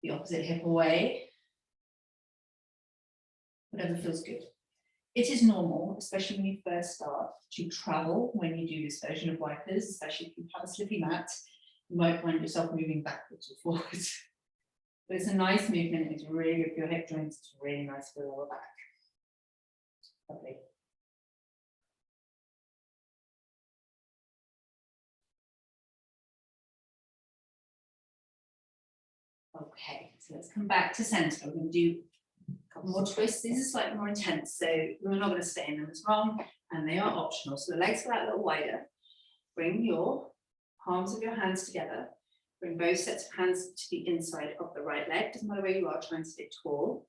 the opposite hip away. Whatever feels good. It is normal, especially when you first start, to travel when you do this version of wipers, especially if you have a slippy mat. You might find yourself moving backwards or forwards. But it's a nice movement. It's really good for your hip joints. It's really nice for the lower back. Lovely. Okay, so let's come back to center. We're going to do a couple more twists. These are slightly more intense, so we're not going to stay in them as long, and they are optional. So the legs go out a little wider. Bring your palms of your hands together. Bring both sets of hands to the inside of the right leg. Doesn't matter where you are, try and stay tall.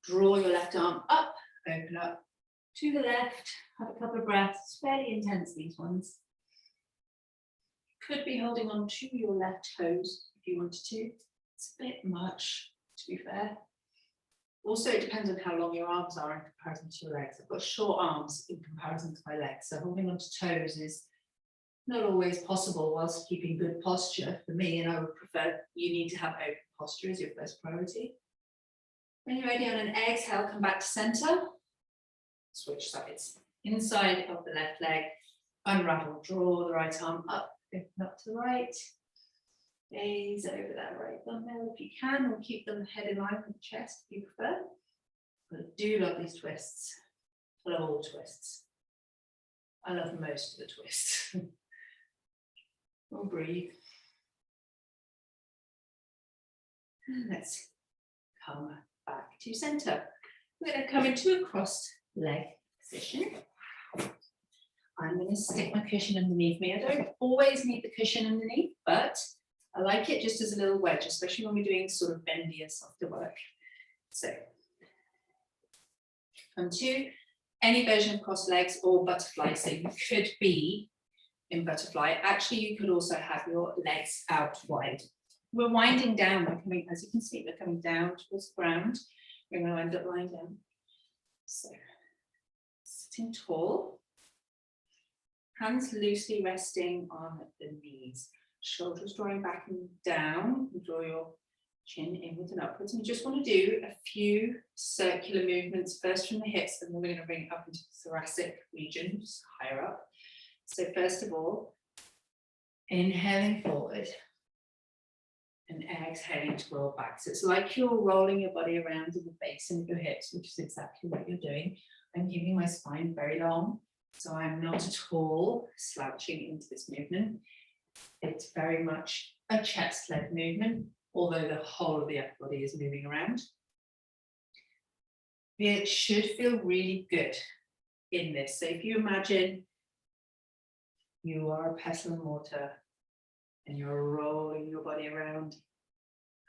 Draw your left arm up, open up to the left. Have a couple of breaths, fairly intense these ones. Could be holding on to your left toes if you wanted to. It's a bit much, to be fair. Also, it depends on how long your arms are in comparison to your legs. I've got short arms in comparison to my legs, so holding on to toes is not always possible whilst keeping good posture for me, and I would prefer you need to have open posture as your first priority. When you're ready, on an exhale, come back to center. Switch sides. Inside of the left leg, unravel, draw the right arm up, open up to the right. Gaze over that right thumbnail if you can, or keep them head in line with the chest if you prefer. But I do love these twists. I love all twists. I love most of the twists. We'll breathe. And let's come back to center. We're going to come into a crossed leg position. I'm going to stick my cushion underneath me. I don't always need the cushion underneath, but I like it just as a little wedge, especially when we're doing sort of bendier, softer work. So, come to any version of crossed legs or butterfly. So you could be in butterfly. Actually, you could also have your legs out wide. We're winding down. We're coming, as you can see, we're coming down towards the ground. We're going to end up lying down. So, sitting tall. Hands loosely resting on the knees. Shoulders drawing back and down. You draw your chin inwards and upwards. And we just want to do a few circular movements, first from the hips, and then we're going to bring it up into the thoracic region, just higher up. So first of all, inhaling forward and exhaling to roll back. So it's like you're rolling your body around in the basin of your hips, which is exactly what you're doing. I'm keeping my spine very long, so I'm not at all slouching into this movement. It's very much a chest-led movement, although the whole of the upper body is moving around. It should feel really good in this. So if you imagine you are a pestle and mortar and you're rolling your body around,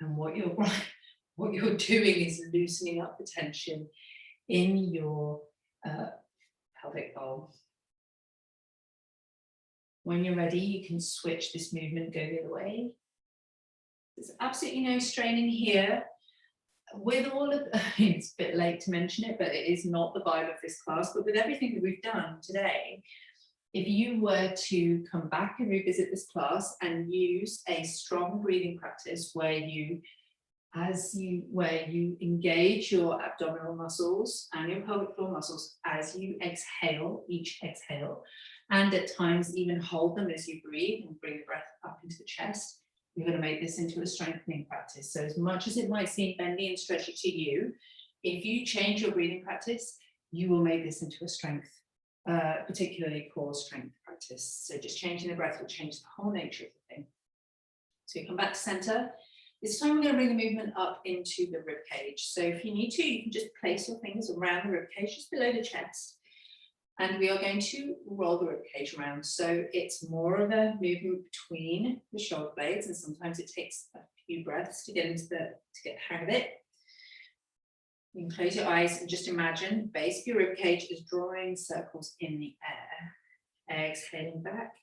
and what you're doing is loosening up the tension in your pelvic bowl. When you're ready, you can switch this movement, go the other way. There's absolutely no straining here. With all of, it's a bit late to mention it, but it is not the vibe of this class, but with everything that we've done today, if you were to come back and revisit this class and use a strong breathing practice where you engage your abdominal muscles and your pelvic floor muscles as you exhale, each exhale, and at times even hold them as you breathe and bring the breath up into the chest, you're going to make this into a strengthening practice. So as much as it might seem bendy and stretchy to you, If you change your breathing practice, you will make this into a strength, particularly core strength practice. So just changing the breath will change the whole nature of the thing. So you come back to center. This time we're going to bring the movement up into the rib cage. So if you need to, you can just place your fingers around the rib cage, just below the chest. And we are going to roll the rib cage around. So it's more of a movement between the shoulder blades, and sometimes it takes a few breaths to get the hang of it. You can close your eyes and just imagine the base of your rib cage is drawing circles in the air. Exhaling back,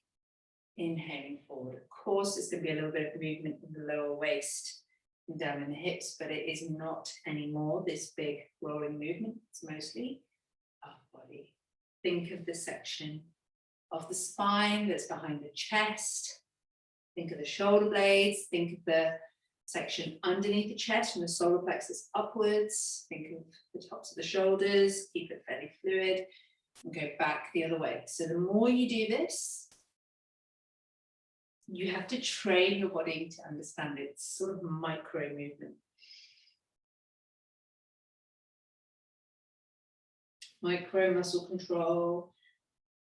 inhaling forward. Of course, there's going to be a little bit of movement in the lower waist and down in the hips, but it is not anymore this big rolling movement. It's mostly upper body. Think of the section of the spine that's behind the chest. Think of the shoulder blades. Think of the section underneath the chest from the solar plexus upwards. Think of the tops of the shoulders. Keep it fairly fluid and go back the other way. So the more you do this, you have to train your body to understand it. It's sort of micro movement. Micro muscle control.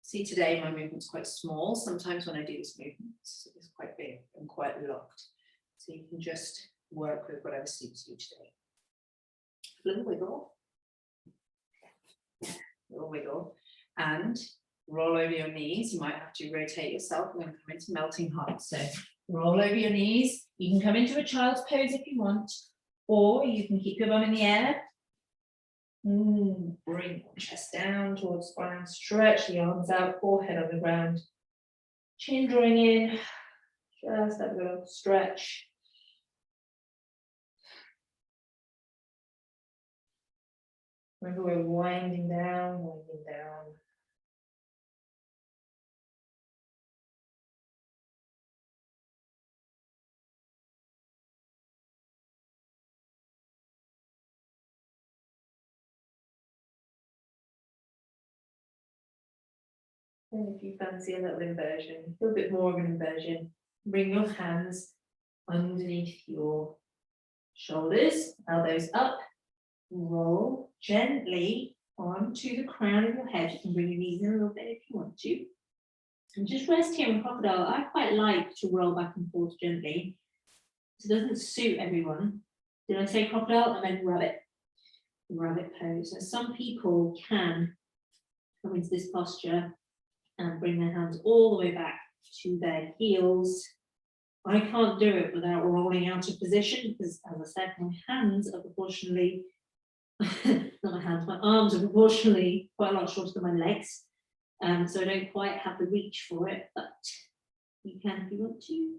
See, today my movement's quite small. Sometimes when I do this movement, it's quite big and quite locked. So you can just work with whatever suits you today. A little wiggle. A little wiggle. And roll over your knees. You might have to rotate yourself. We're going to come into melting heart. So roll over your knees. You can come into a child's pose if you want, or you can keep your bum in the air. Bring your chest down towards the ground. Stretch the arms out, forehead on the ground. Chin drawing in. Just have a little stretch. Remember, we're winding down, winding down. And if you fancy a little inversion, a little bit more of an inversion, bring your hands underneath your shoulders, elbows up, roll gently onto the crown of your head. You can bring your knees in a little bit if you want to. And just rest here in crocodile. I quite like to roll back and forth gently. It doesn't suit everyone. Did I say crocodile? I meant rabbit. Rabbit pose. So some people can come into this posture and bring their hands all the way back to their heels. I can't do it without rolling out of position because, as I said, my hands are proportionally, not my hands, my arms are proportionally quite a lot shorter than my legs. So I don't quite have the reach for it, but you can if you want to.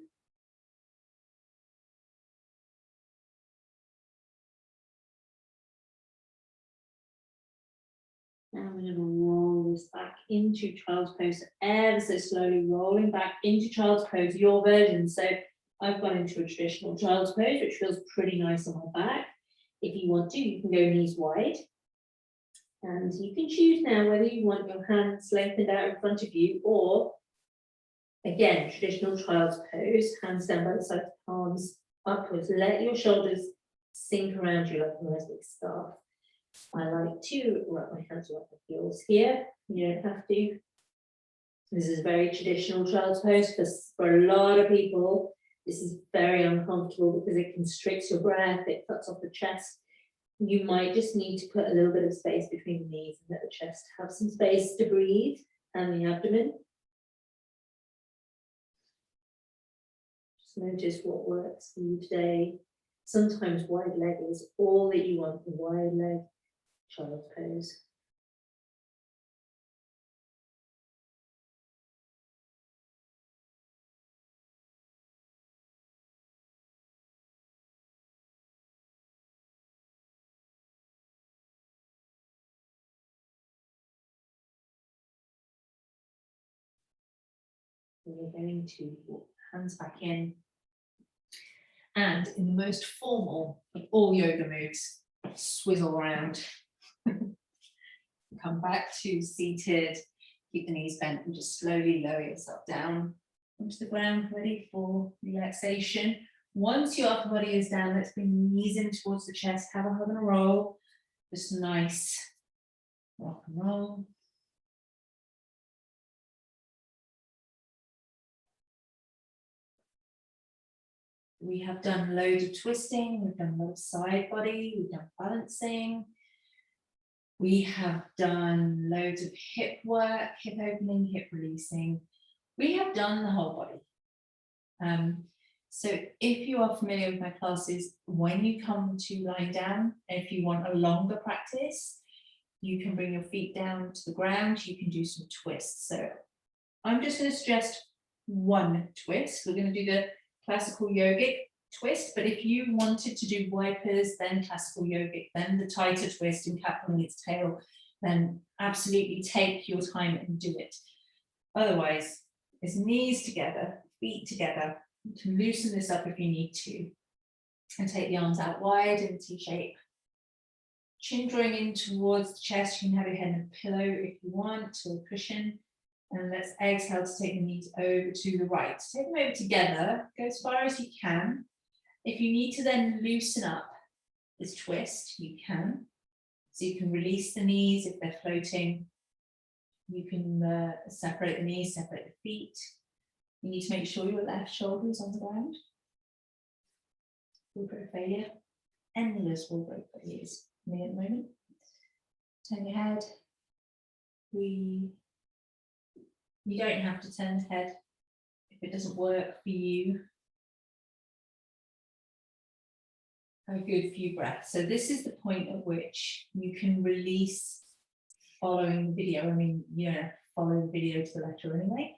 And we're going to roll this back into child's pose, ever so slowly rolling back into child's pose, your version. So I've gone into a traditional child's pose, which feels pretty nice on my back. If you want to, you can go knees wide. And you can choose now whether you want your hands lengthened out in front of you, or again, traditional child's pose, hands down by the side, palms upwards. Let your shoulders sink around you like a nice big scarf. I like to wrap my hands around the heels here. You don't have to. This is very traditional child's pose because for a lot of people, this is very uncomfortable because it constricts your breath, it cuts off the chest. You might just need to put a little bit of space between the knees and let the chest have some space to breathe, and the abdomen. Just notice what works for you today. Sometimes wide leg is all that you want, wide leg. Child's pose. We're going to walk hands back in. And in the most formal of all yoga moves, swivel around. Come back to seated, keep the knees bent and just slowly lower yourself down onto the ground, ready for relaxation. Once your upper body is down, let's bring the knees in towards the chest, have a hug and a roll. Just nice rock and roll. We have done loads of twisting, we've done a lot of side body, we've done balancing. We have done loads of hip work, hip opening, hip releasing. We have done the whole body. So if you are familiar with my classes, when you come to lying down, if you want a longer practice, you can bring your feet down to the ground, you can do some twists. So I'm just going to suggest one twist. We're going to do the classical yogic twist, but if you wanted to do wipers, then classical yogic, then the tighter twist and cat pulling its tail, then absolutely take your time and do it. Otherwise, it's knees together, feet together. You can loosen this up if you need to, and take the arms out wide in T shape. Chin drawing in towards the chest. You can have your head in a pillow if you want, or a cushion. And let's exhale to take the knees over to the right. Take them over together, go as far as you can. If you need to then loosen up this twist, you can. So you can release the knees if they're floating. You can separate the knees, separate the feet. You need to make sure your left shoulder is on the ground. Wardrobe failure. Endless wardrobe failures for me at the moment. Turn your head. You don't have to turn the head if it doesn't work for you. A good few breaths. So this is the point at which you can release following the video. I mean, you don't have to follow the video to the letter anyway,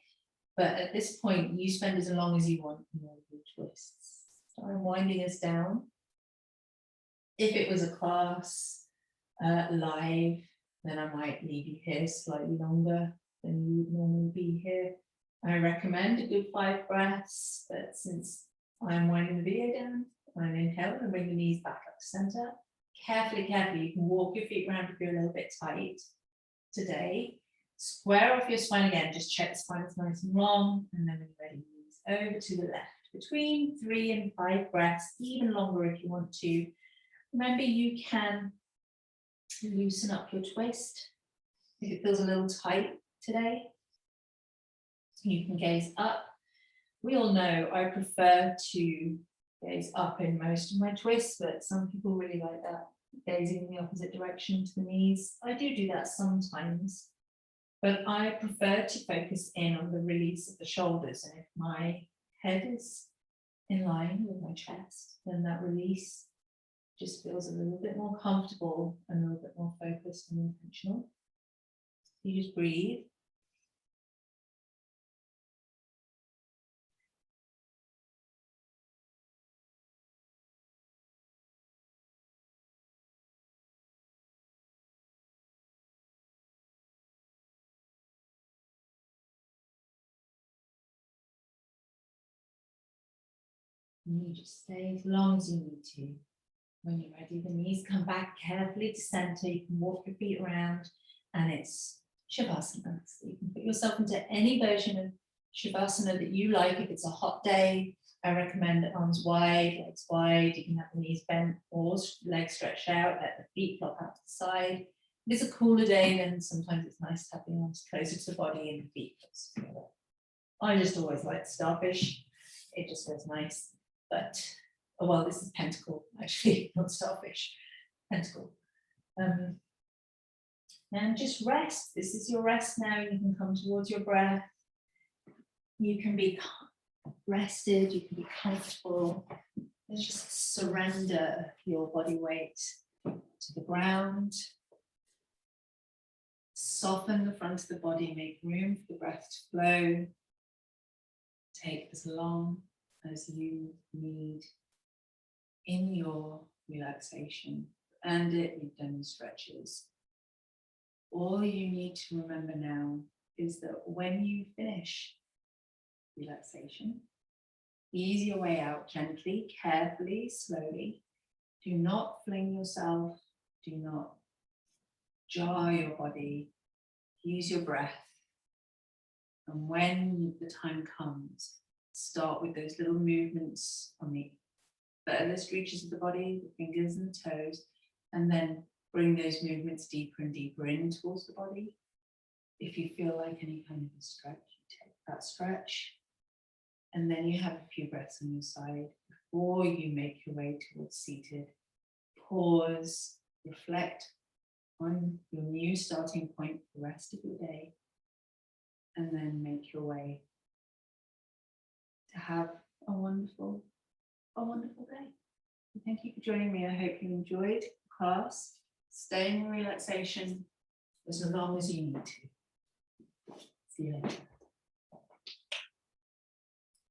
but at this point, you spend as long as you want in all the twists. So I'm winding us down. If it was a class live, then I might leave you here slightly longer than you would normally be here. I recommend a good 5 breaths, but since I'm winding the video down, I'm inhaling and bring the knees back up to center. Carefully, you can walk your feet around if you're a little bit tight today. Square off your spine again, just check the spine is nice and long, and then when you're ready, knees over to the left. Between 3 and 5 breaths, even longer if you want to. Remember, you can loosen up your twist. If it feels a little tight today, you can gaze up. We all know I prefer to gaze up in most of my twists, but some people really like that, gazing in the opposite direction to the knees. I do that sometimes, but I prefer to focus in on the release of the shoulders. And if my head is in line with my chest, then that release just feels a little bit more comfortable and a little bit more focused and intentional. You just breathe. And you just stay as long as you need to. When you're ready, the knees come back carefully to center. You can walk your feet around, and it's Svasana. So you can put yourself into any version of Svasana that you like. If it's a hot day, I recommend arms wide, legs wide. You can have the knees bent or legs stretched out, let the feet flop out to the side. If it's a cooler day, then sometimes it's nice to have the arms closer to the body and the feet closer together. I just always like starfish. It just feels nice. But, oh well, this is pentacle, actually, not starfish, pentacle. And just rest. This is your rest now. You can come towards your breath. You can be rested, you can be comfortable. And just surrender your body weight to the ground. Soften the front of the body, make room for the breath to flow. Take as long as you need in your relaxation. And you've done your stretches. All you need to remember now is that when you finish relaxation, ease your way out gently, carefully, slowly. Do not fling yourself. Do not jar your body. Use your breath. And when the time comes, start with those little movements on the furthest reaches of the body, the fingers and the toes, and then bring those movements deeper and deeper in towards the body. If you feel like any kind of a stretch, take that stretch. And then you have a few breaths on your side before you make your way towards seated. Pause, reflect on your new starting point for the rest of your day, and then make your way to have a wonderful day. Thank you for joining me. I hope you enjoyed the class. Stay in relaxation as long as you need to. See you later.